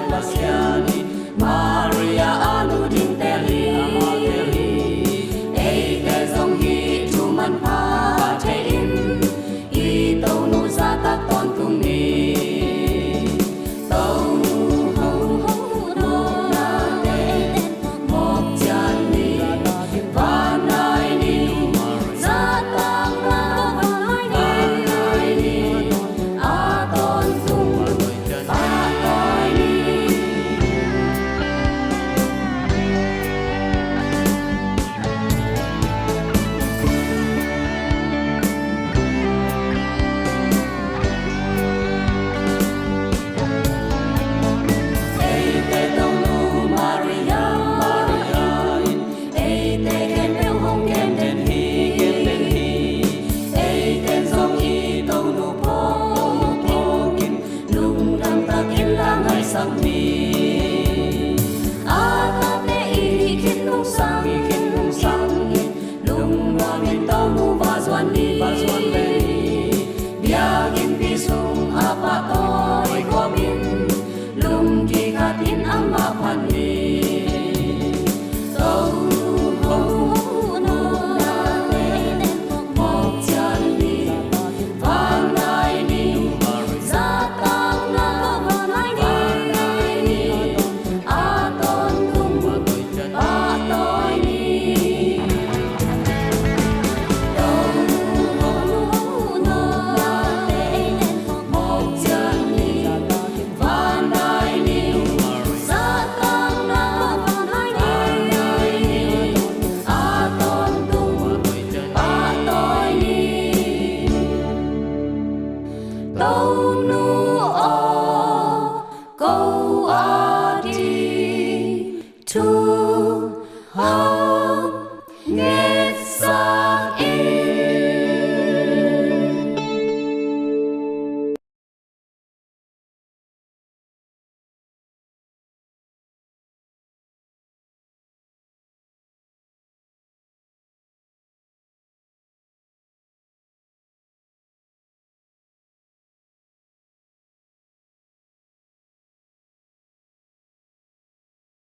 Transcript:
pasiani Maria anu din teli ei te zong hi tu man pa te in I Tonu za ta ton tung ni Tonu ho no na te mok chan ni va nai ni za tang la va nai ni a ton tung va nai ni ei te Tonu Maria in ei te ken meu hong ken den hi ei ten zong hi Tonu po kin lung dam ta ken la ngai sang mi a ta te I kin lung sang lung wa min Tonu va zuan li